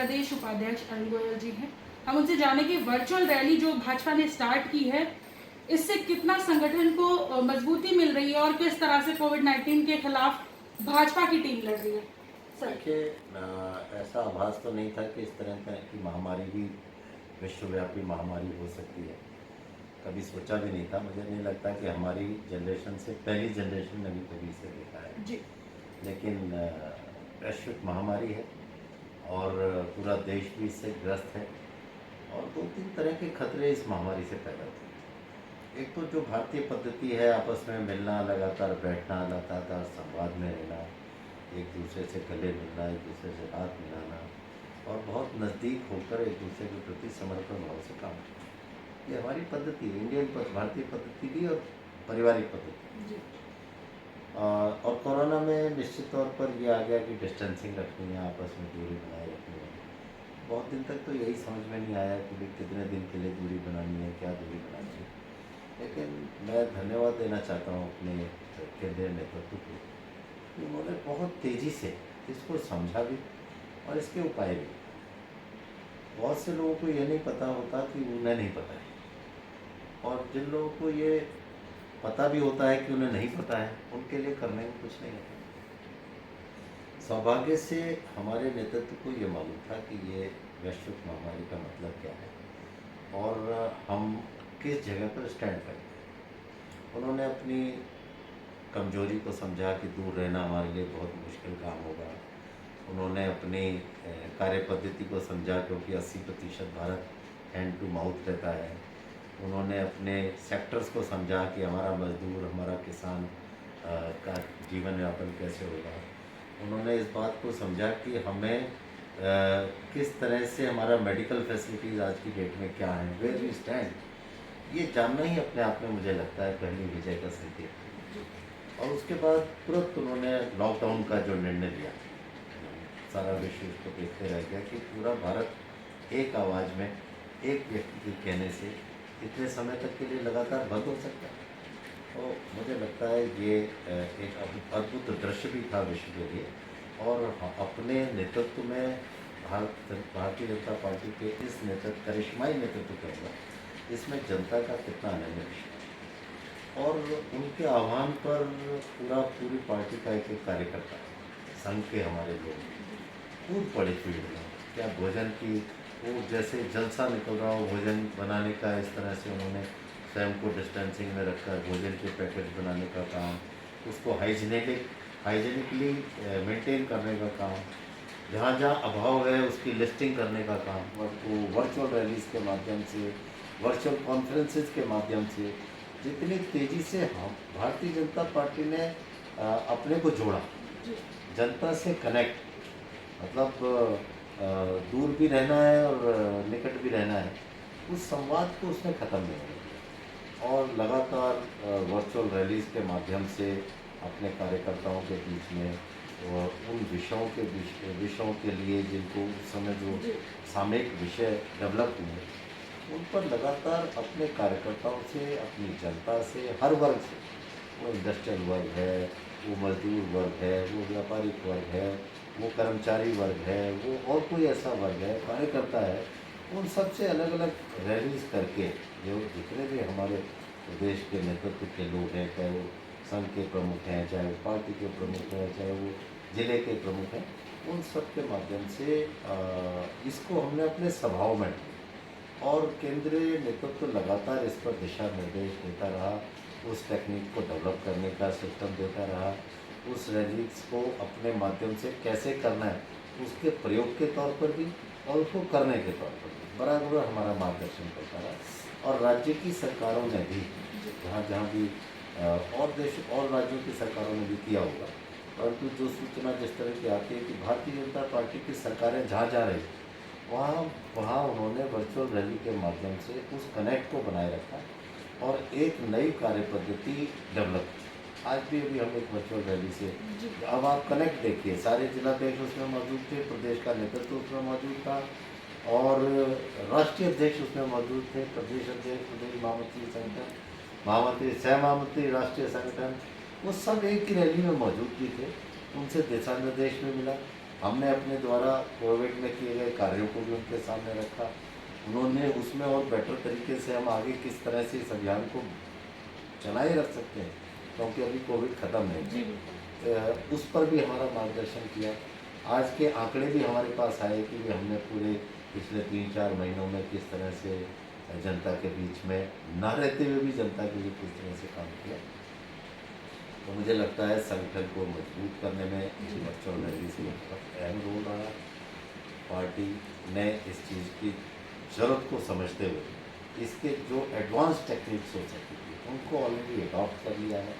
प्रदेश उपाध्यक्ष अरुण गोयल जी हैं। हम उनसे जाने कि वर्चुअल रैली जो भाजपा ने स्टार्ट की है, इससे कितना संगठन को मजबूती मिल रही है और किस तरह से कोविड-19 के खिलाफ भाजपा की टीम लड़ रही है। देखिए, ऐसा आभास तो नहीं था कि इस तरह की महामारी भी विश्वव्यापी महामारी हो सकती है। कभी सोचा भी नहीं था। मुझे नहीं लगता कि हमारी जनरेशन से पहली जनरेशन ने भी कभी इसे देखा है जी। लेकिन वैश्विक महामारी है और पूरा देश भी इससे ग्रस्त है और दो तीन तरह के खतरे इस महामारी से पैदा होते हैं। एक तो जो भारतीय पद्धति है, आपस में मिलना, लगातार बैठना, लगातार संवाद में रहना, एक दूसरे से गले मिलना, एक दूसरे से हाथ मिलाना और बहुत नज़दीक होकर एक दूसरे के प्रति समर्पण भाव से काम करना, ये हमारी पद्धति है, भारतीय पद्धति भी और पारिवारिक पद्धति। और कोरोना में निश्चित तौर पर ये आ गया कि डिस्टेंसिंग रखनी है, आपस में दूरी बनाए रखनी है। बहुत दिन तक तो यही समझ में नहीं आया कि भाई कितने दिन के लिए दूरी बनानी है, क्या दूरी बनानी है। लेकिन मैं धन्यवाद देना चाहता हूँ अपने केंद्रीय नेतृत्व को कि उन्होंने बहुत तेज़ी से इसको समझा भी और इसके उपाय भी। बहुत से लोगों को ये नहीं पता होता कि उन्हें नहीं पता है, और जिन लोगों को ये पता भी होता है कि उन्हें नहीं पता है, उनके लिए करने में कुछ नहीं होता। सौभाग्य से हमारे नेतृत्व को ये मालूम था कि ये वैश्विक महामारी का मतलब क्या है और हम किस जगह पर स्टैंड करें। उन्होंने अपनी कमजोरी को समझा कि दूर रहना हमारे लिए बहुत मुश्किल काम होगा। उन्होंने अपनी कार्य पद्धति को समझा क्योंकि 80% भारत हैंड टू माउथ रहता है। उन्होंने अपने सेक्टर्स को समझा कि हमारा मजदूर, हमारा किसान का जीवन यापन कैसे होगा। उन्होंने इस बात को समझा कि हमें किस तरह से हमारा मेडिकल फैसिलिटीज़ आज की डेट में क्या है, वेयर वी स्टैंड, ये जानना ही अपने आप में मुझे लगता है पहली विजय का संकेत। और उसके बाद तुरंत उन्होंने लॉकडाउन का जो निर्णय लिया, सारा विश्व इसको देखते रह गया कि पूरा भारत एक आवाज़ में एक व्यक्ति के कहने से इतने समय तक के लिए लगातार बंद हो सकता है। तो मुझे लगता है ये एक अद्भुत दृश्य भी था विश्व के लिए। और अपने नेतृत्व में भारतीय जनता पार्टी के इस नेतृत्व, करिश्माई नेतृत्व के अंदर इसमें जनता का कितना अनन्य विश्वास, और उनके आह्वान पर पूरी पार्टी का एक कार्यकर्ता, संघ के हमारे लोग कूद पड़े फील्ड में। क्या भोजन की वो जैसे जलसा निकल रहा हो भोजन बनाने का, इस तरह से उन्होंने स्वयं को डिस्टेंसिंग में रखकर भोजन के पैकेट बनाने का काम, उसको हाइजीनिकली मेंटेन करने का काम, जहाँ जहाँ अभाव है उसकी लिस्टिंग करने का काम, और वो वर्चुअल रैलीज के माध्यम से, वर्चुअल कॉन्फ्रेंसेस के माध्यम से जितनी तेज़ी से हम भारतीय जनता पार्टी ने अपने को जोड़ा, जनता से कनेक्ट, मतलब दूर भी रहना है और निकट भी रहना है, उस संवाद को उसने ख़त्म नहीं किया। और लगातार वर्चुअल रैलीज के माध्यम से अपने कार्यकर्ताओं के बीच में और उन विषयों के लिए जिनको उस समय जो सामयिक विषय डेवलप हुए, उन पर लगातार अपने कार्यकर्ताओं से, अपनी जनता से, हर वर्ग से, वो इंडस्ट्रियल वर्ग है, वो मजदूर वर्ग है, वो व्यापारिक वर्ग है, वो कर्मचारी वर्ग है, वो और कोई ऐसा वर्ग है, कार्यकर्ता है, उन सब से अलग अलग रैलीज करके जो जितने भी हमारे प्रदेश के नेतृत्व के लोग हैं, चाहे वो संघ के प्रमुख हैं, चाहे वो पार्टी के प्रमुख हैं, चाहे वो जिले के प्रमुख हैं, उन सब के माध्यम से इसको हमने अपने सभाओं में, और केंद्रीय नेतृत्व लगातार इस पर दिशा निर्देश देता रहा, उस टेक्निक को डेवलप करने का सिस्टम देता रहा, उस रैलीज को अपने माध्यम से कैसे करना है उसके प्रयोग के तौर पर भी और उसको करने के तौर पर भी बराबर हमारा मार्गदर्शन करता रहा। और राज्य की सरकारों ने भी, जहाँ जहाँ भी और राज्यों की सरकारों ने भी किया होगा, परंतु जो सूचना जिस तरह की आती है कि भारतीय जनता पार्टी की सरकारें जहाँ जा रही, वहाँ उन्होंने वर्चुअल रैली के माध्यम से उस कनेक्ट को बनाए रखा और एक नई कार्य पद्धति डेवलप की। आज भी अभी हम एक वर्चुअल रैली से, अब आप कनेक्ट देखिए, सारे जिलाध्यक्ष उसमें मौजूद थे, प्रदेश का नेतृत्व उसमें मौजूद था और राष्ट्रीय अध्यक्ष उसमें मौजूद थे, प्रदेश अध्यक्ष, प्रदेश महामंत्री संगठन, महामंत्री, सह महामंत्री राष्ट्रीय संगठन, वो सब एक ही रैली में मौजूद भी थे। उनसे दिशा निर्देश भी मिला हमने अपने द्वारा कोविड में किए गए कार्यों को भी उनके सामने रखा। उन्होंने उसमें और बेटर तरीके से हम आगे किस तरह से इस अभियान को चलाए रख सकते हैं, क्योंकि अभी कोविड ख़त्म नहीं जी है। बिल्कुल। उस पर भी हमारा मार्गदर्शन किया। आज के आंकड़े भी हमारे पास आए कि हमने पूरे पिछले 3-4 महीनों में किस तरह से जनता के बीच में ना रहते हुए भी जनता के लिए किस तरह से काम किया। तो मुझे लगता है संगठन को मजबूत करने में वर्चुअल रैलीज में बहुत अहम रोल रहा है। पार्टी ने इस चीज़ की ज़रूरत को समझते हुए इसके जो एडवांस टेक्निक्स हो सकती थी उनको ऑलरेडी अडॉप्ट कर लिया है।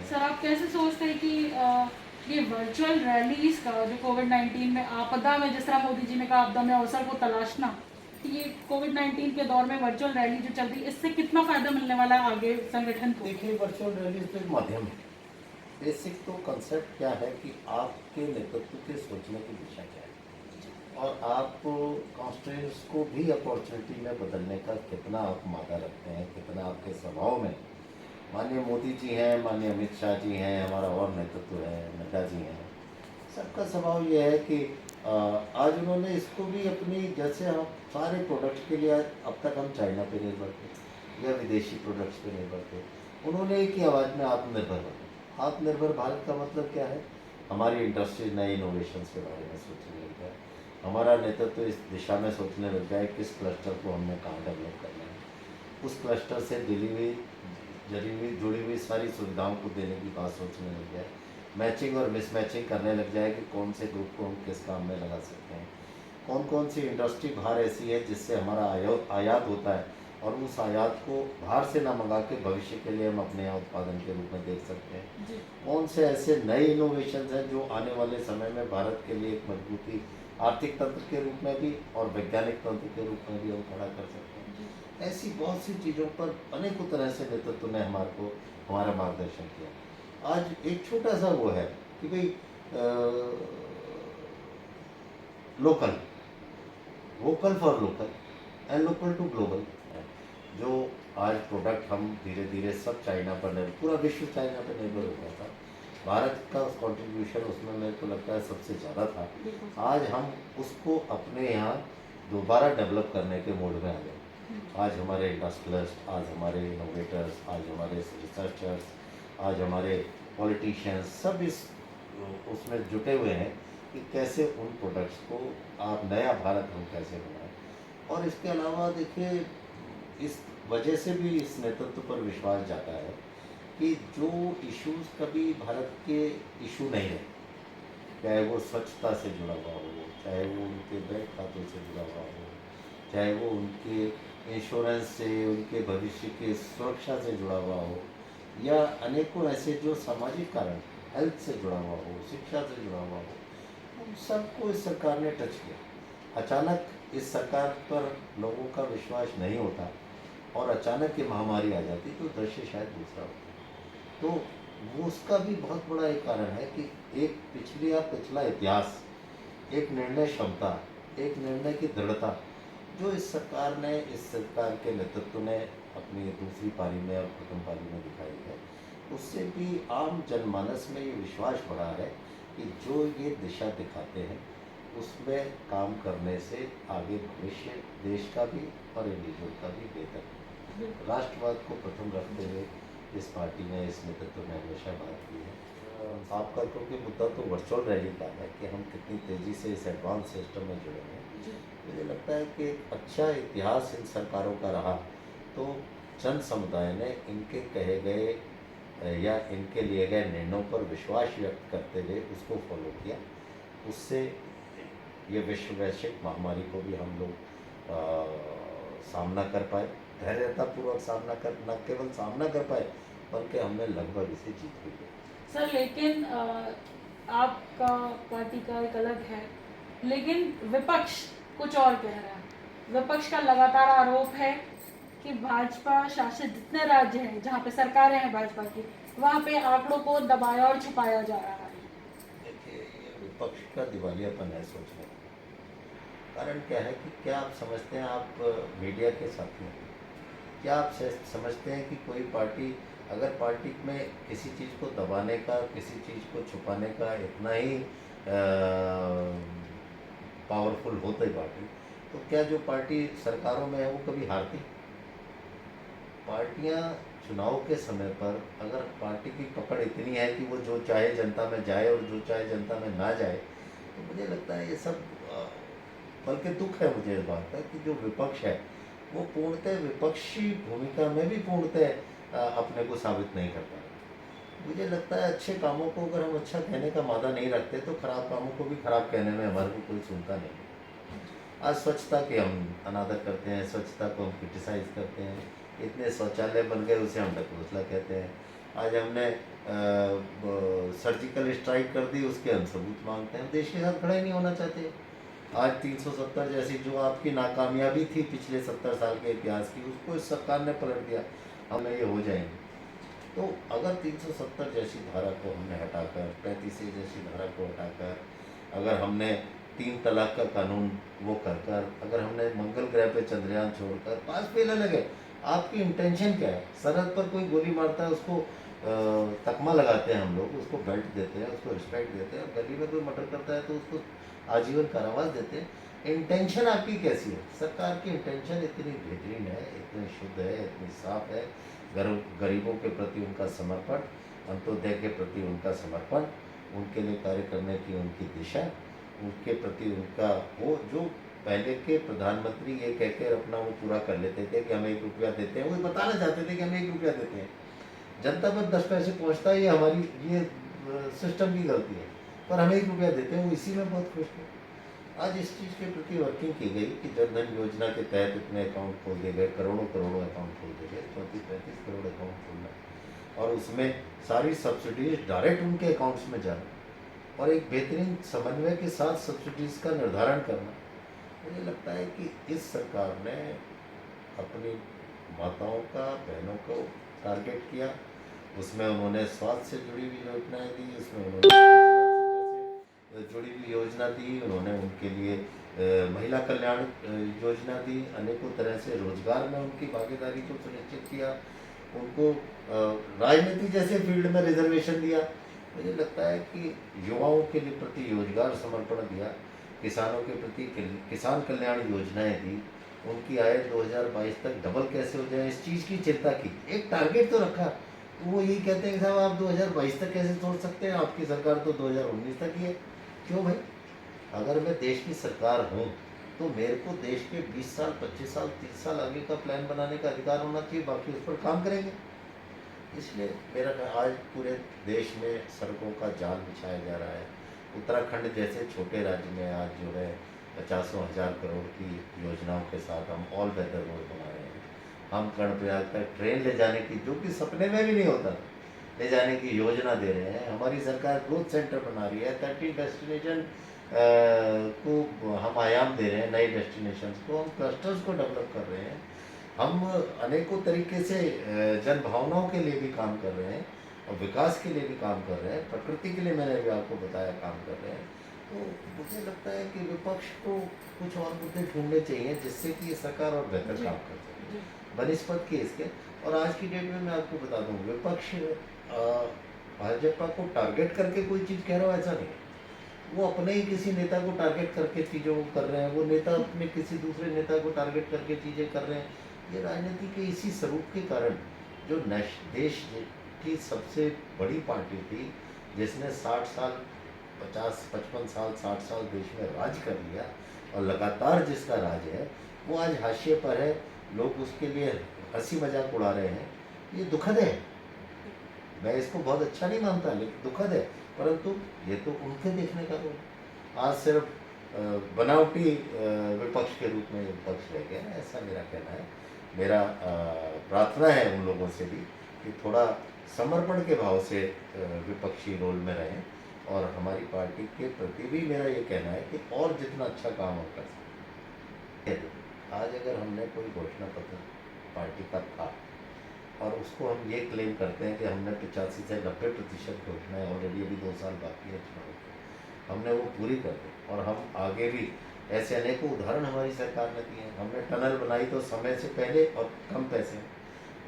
सर आप कैसे सोचते हैं कि ये वर्चुअल रैलीज का जो कोविड-19 में आपदा में, जिस तरह मोदी जी ने कहा आपदा में अवसर को तलाशना, कि ये कोविड-19 के दौर में वर्चुअल रैली जो चल रही है इससे कितना फायदा मिलने वाला है आगे संगठन को? देखिए, वर्चुअल रैलीज तो एक माध्यम है। बेसिक तो कंसेप्ट क्या है कि आपके नेतृत्व के सोचने की दिशा क्या है और आप कॉन्स्टिट्यूंट्स को भी अपॉर्चुनिटी में बदलने का कितना आप मादा रखते हैं, कितना आपके स्वभाव में। माननीय मोदी जी हैं, माननीय अमित शाह जी हैं, हमारा और नेतृत्व है, नड्डा जी हैं, सबका स्वभाव ये है कि आज उन्होंने इसको भी अपनी, जैसे हम सारे प्रोडक्ट्स के लिए अब तक हम चाइना पे निर्भर थे या विदेशी प्रोडक्ट्स पे निर्भर थे, उन्होंने एक ही आवाज़ में आत्मनिर्भर बने। आत्मनिर्भर भारत का मतलब क्या है? हमारी इंडस्ट्री नए इनोवेशंस के बारे में सोचने लग जाए, हमारा नेतृत्व इस दिशा में सोचने लग जाए किस क्लस्टर को हमने कहाँ डेवलप करना है, उस क्लस्टर से जुड़ी हुई सारी सुविधाओं को देने की बात सोचने लग जाए, मैचिंग और मिसमैचिंग करने लग जाए कि कौन से ग्रुप को हम किस काम में लगा सकते हैं, कौन कौन सी इंडस्ट्री बाहर ऐसी है जिससे हमारा आयात होता है और उस आयात को बाहर से ना मंगा के भविष्य के लिए हम अपने यहाँ उत्पादन के रूप में देख सकते हैं, जी कौन से ऐसे नए इनोवेशंस हैं जो आने वाले समय में भारत के लिए एक मजबूती आर्थिक तंत्र के रूप में भी और वैज्ञानिक तंत्र के रूप में भी हम खड़ा कर सकते हैं। जी ऐसी बहुत सी चीज़ों पर अनेकों तरह से नेतृत्व ने हमारा मार्गदर्शन किया। आज एक छोटा सा वो है कि भाई local, vocal for local and local to global, जो आज प्रोडक्ट हम धीरे धीरे सब चाइना पर निर्भर, पूरा विश्व चाइना पर निर्भर हो गया था, भारत का कंट्रीब्यूशन उसमें मेरे को लगता है सबसे ज़्यादा था। बिल्कुल। आज हम उसको अपने यहाँ दोबारा डेवलप करने के मोड में आ गए। आज हमारे इंडस्ट्रियलिस्ट, आज हमारे इनोवेटर्स, आज हमारे रिसर्चर्स, आज हमारे पॉलिटिशियंस सब इस उसमें जुटे हुए हैं कि कैसे उन प्रोडक्ट्स को आप नया भारत हम कैसे बनाएं। और इसके अलावा देखिए, इस वजह से भी इस नेतृत्व पर विश्वास जाता है कि जो इश्यूज कभी भारत के इशू नहीं है, चाहे वो स्वच्छता से जुड़ा हुआ हो, चाहे वो उनके बैंक खातों से जुड़ा हुआ हो, चाहे वो उनके इंश्योरेंस से, उनके भविष्य की सुरक्षा से जुड़ा हुआ हो, या अनेकों ऐसे जो सामाजिक कारण, हेल्थ से जुड़ा हुआ हो, शिक्षा से जुड़ा हुआ हो, उन सबको इस सरकार ने टच किया। अचानक इस सरकार पर लोगों का विश्वास नहीं होता और अचानक ये महामारी आ जाती तो दृश्य शायद दूसरा होता। तो वो उसका भी बहुत बड़ा एक कारण है कि एक पिछला इतिहास, एक निर्णय क्षमता, एक निर्णय की दृढ़ता जो इस सरकार के नेतृत्व ने अपनी दूसरी पारी में और प्रथम पारी में दिखाई है, उससे भी आम जनमानस में ये विश्वास बढ़ा है कि जो ये दिशा दिखाते हैं उसमें काम करने से आगे भविष्य देश का भी और इंडिविजुअल का भी बेहतर है। राष्ट्रवाद को प्रथम रखते हुए इस पार्टी ने, इस नेतृत्व ने हमेशा बात की है। साफ कर क्योंकि मुद्दा तो वर्चुअल रैली का है कि हम कितनी तेज़ी से इस एडवांस सिस्टम में जुड़े हैं। मुझे लगता है कि एक अच्छा इतिहास इन सरकारों का रहा, तो जन समुदाय ने इनके कहे गए या इनके लिए गए निर्णयों पर विश्वास व्यक्त करते हुए उसको फॉलो किया। उससे ये वैश्विक महामारी को भी हम लोग सामना कर पाए, धैर्यतापूर्वक सामना कर, न केवल सामना कर पाए बल्कि हमने लगभग इसे जीत भी लिया। सर लेकिन आपका पार्टी का एक अलग है, लेकिन विपक्ष कुछ और कह रहा है। विपक्ष का लगातार आरोप है कि भाजपा शासित जितने राज्य हैं जहाँ पे सरकारें हैं भाजपा की, वहाँ पे आंकड़ों को दबाया और छुपाया जा रहा है। देखिए, ये विपक्ष का दिवालियापन है सोचने का। कारण क्या है कि क्या आप समझते हैं, आप मीडिया के साथ में, क्या आप समझते हैं कि कोई पार्टी, अगर पार्टी में किसी चीज़ को दबाने का, किसी चीज़ को छुपाने का इतना ही पावरफुल होते पार्टी, तो क्या जो पार्टी सरकारों में है वो कभी हारती? पार्टियां चुनाव के समय पर अगर पार्टी की पकड़ इतनी है कि वो जो चाहे जनता में जाए और जो चाहे जनता में ना जाए, तो मुझे लगता है ये सब बल्कि दुख है मुझे इस बात का कि जो विपक्ष है वो पूर्णतः विपक्षी भूमिका में भी पूर्णतः अपने को साबित नहीं कर पा रहा। मुझे लगता है अच्छे कामों को अगर हम अच्छा कहने का मादा नहीं रखते तो खराब कामों को भी खराब कहने में हमारे को कोई सुनता नहीं। आज स्वच्छता के हम अनादर करते हैं, स्वच्छता को हम क्रिटिसाइज करते हैं, इतने शौचालय बन गए उसे हम ढकोसला कहते हैं। आज हमने सर्जिकल स्ट्राइक कर दी, उसके हम सबूत मांगते हैं, देश के साथ खड़े नहीं होना चाहते। आज 370 जैसी जो आपकी नाकामयाबी थी पिछले 70 साल के इतिहास की, उसको इस सरकार ने पलट दिया, हमें ये हो जाएंगे। तो अगर 370 जैसी धारा को हमने हटाकर, 35 जैसी धारा को हटाकर, अगर हमने 3 तलाक का कानून वो कर अगर हमने मंगल ग्रह पे चंद्रयान छोड़कर, पास फेल अलग है, आपकी इंटेंशन क्या है? सरहद पर कोई गोली मारता है उसको तकमा लगाते हैं हम लोग, उसको बेल्ट देते हैं, उसको रिस्पेक्ट देते हैं, और गली में कोई मर्डर करता है तो उसको आजीवन कारावास देते हैं। इंटेंशन आपकी कैसी है? सरकार की इंटेंशन इतनी बेहतरीन है, इतनी शुद्ध है, इतनी साफ है, गरीबों के प्रति उनका समर्पण, अंत्योदय के प्रति उनका समर्पण, उनके लिए कार्य करने की उनकी दिशा, उनके प्रति उनका वो जो पहले के प्रधानमंत्री ये कहकर अपना वो पूरा कर लेते थे कि हम 1 रुपया देते हैं, वो बताना चाहते थे कि हम 1 रुपया देते हैं, जनता पर 10 पैसे पहुँचता है, ये हमारी ये सिस्टम की गलती है, पर हम 1 रुपया देते हैं, वो इसी में बहुत खुश थे। आज इस चीज़ के प्रति वर्किंग की गई कि जन धन योजना के तहत इतने अकाउंट खोल दिए गए, करोड़ों अकाउंट खोल दिए गए, 34-35 करोड़ अकाउंट खोलना, और उसमें सारी सब्सिडीज डायरेक्ट उनके अकाउंट्स में जाना, और एक बेहतरीन समन्वय के साथ सब्सिडीज का निर्धारण करना। मुझे लगता है कि इस सरकार ने अपनी माताओं का, बहनों को टारगेट किया, उसमें उन्होंने स्वास्थ्य से जुड़ी हुई योजनाएं दी, उसमें उन्होंने जुड़ी हुई योजना दी, उन्होंने उनके लिए महिला कल्याण योजना दी, अनेकों तरह से रोजगार में उनकी भागीदारी को सुनिश्चित किया, उनको राजनीति जैसे फील्ड में रिजर्वेशन दिया। मुझे लगता है कि युवाओं के लिए प्रति रोजगार समर्पण दिया, किसानों के प्रति किसान कल्याण योजनाएं दी, उनकी आय 2022 तक डबल कैसे हो जाए इस चीज़ की चिंता की, एक टारगेट तो रखा। वो यही कहते हैं कि साहब आप 2022 तक कैसे सोच सकते हैं, आपकी सरकार तो 2019 तक ही है। क्यों भाई? अगर मैं देश की सरकार हूँ तो मेरे को देश के 20 साल, 25 साल, 30 साल आगे का प्लान बनाने का अधिकार होना चाहिए, बाकी उस पर काम करेंगे। इसलिए मेरा आज पूरे देश में सड़कों का जाल बिछाया जा रहा है। उत्तराखंड जैसे छोटे राज्य में आज जो है 50,000 करोड़ की योजनाओं के साथ हम ऑल वेदर रोड बना रहे हैं। हम कर्णप्रयाग तक ट्रेन ले जाने की, जो कि सपने में भी नहीं होता, ले जाने की योजना दे रहे हैं। हमारी सरकार ग्रोथ सेंटर बना रही है, 30 डेस्टिनेशन को हम आयाम दे रहे हैं, नए डेस्टिनेशंस को, हम क्लस्टर्स को डेवलप कर रहे हैं, हम अनेकों तरीके से जन भावनाओं के लिए भी काम कर रहे हैं और विकास के लिए भी काम कर रहे हैं, प्रकृति के लिए मैंने भी आपको बताया काम कर रहे हैं। तो मुझे लगता है कि विपक्ष को कुछ और मुद्दे ढूंढने चाहिए जिससे कि ये सरकार और बेहतर काम कर सके बनिस्पत के इसके। और आज की डेट में मैं आपको बता दूँ, विपक्ष भाजपा को टारगेट करके कोई चीज़ कह रहा हो ऐसा नहीं है, वो अपने ही किसी नेता को टारगेट करके चीज़ों को कर रहे हैं, वो नेता अपने किसी दूसरे नेता को टारगेट करके चीज़ें कर रहे हैं। ये राजनीति के इसी स्वरूप के कारण जो देश की सबसे बड़ी पार्टी थी, जिसने 60 साल, 50, 55 साल, 60 साल देश में राज कर लिया और लगातार जिसका राज है वो आज हाशिए पर है, लोग उसके लिए हंसी मजाक उड़ा रहे हैं। ये दुखद है, मैं इसको बहुत अच्छा नहीं मानता, लेकिन दुखद है, परंतु ये तो उनके देखने का रोल। आज सिर्फ बनावटी विपक्ष के रूप में विपक्ष रह गया, ऐसा मेरा कहना है। मेरा प्रार्थना है उन लोगों से भी कि थोड़ा समर्पण के भाव से विपक्षी रोल में रहें, और हमारी पार्टी के प्रति भी मेरा ये कहना है कि और जितना अच्छा काम हम कर सकते। आज अगर हमने कोई घोषणा पत्र पार्टी का था और उसको हम ये क्लेम करते हैं कि हमने 85 से 90% घोषणाएं ऑलरेडी, अभी 2 साल बाकी है चुनाव के, हमने वो पूरी कर दी, और हम आगे भी ऐसे अनेकों उदाहरण हमारी सरकार ने दिए हैं। हमने टनल बनाई तो समय से पहले और कम पैसे में,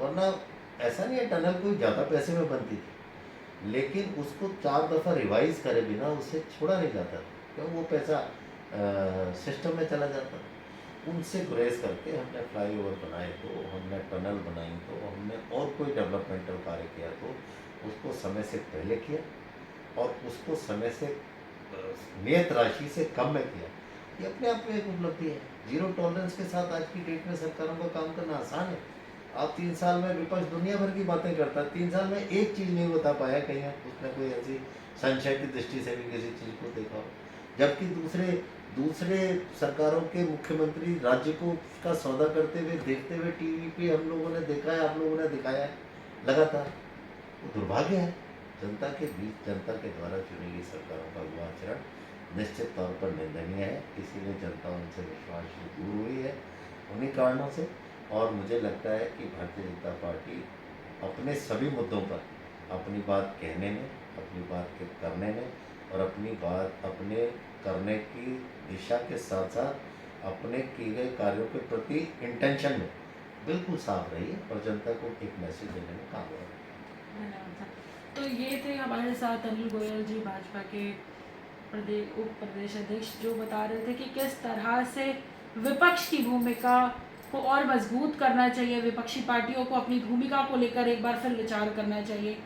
वरना ऐसा नहीं है टनल कोई ज़्यादा पैसे में बनती थी। लेकिन उसको 4 दफ़ा रिवाइज करे बिना उसे छोड़ा नहीं जाता, क्यों? वो पैसा सिस्टम में चला जाता। उनसे गुरेज करके हमने फ्लाईओवर बनाए, तो हमने टनल बनाई, तो हमने और कोई डेवलपमेंटल कार्य किया, तो उसको समय से पहले किया और उसको समय से नियत राशि से कम में किया। ये अपने आप में एक उपलब्धि है। जीरो टॉलरेंस के साथ आज की डेट में सरकारों का काम करना आसान है। आप 3 साल में विपक्ष दुनिया भर की बातें करता है, 3 साल में एक चीज़ नहीं बता पाया, कहीं उसने कोई ऐसी संशय की दृष्टि से भी किसी चीज़ को देखा हो। जबकि दूसरे सरकारों के मुख्यमंत्री राज्य को का सौदा करते हुए देखते हुए टीवी पे हम लोगों ने देखा है, आप लोगों ने दिखाया है लगातार। वो दुर्भाग्य है। जनता के बीच जनता के द्वारा चुनी गई सरकारों का युवा आचरण निश्चित तौर पर निंदनीय है, इसीलिए जनता उनसे विश्वास से दूर हुई है उन्हीं कारणों से। और मुझे लगता है कि भारतीय जनता पार्टी अपने सभी मुद्दों पर अपनी बात कहने में, अपनी बात के करने में और अपनी बात अपने करने की दिशा के साथ साथ अपने किए गए कार्यों के प्रति इंटेंशन में बिल्कुल साफ रही है और जनता को एक मैसेज देने में कामयाब है। धन्यवाद सर। तो ये थे हमारे साथ अनिल गोयल जी, भाजपा के उप प्रदेश अध्यक्ष, जो बता रहे थे कि किस तरह से विपक्ष की भूमिका को और मजबूत करना चाहिए, विपक्षी पार्टियों को अपनी भूमिका को लेकर एक बार फिर विचार करना चाहिए।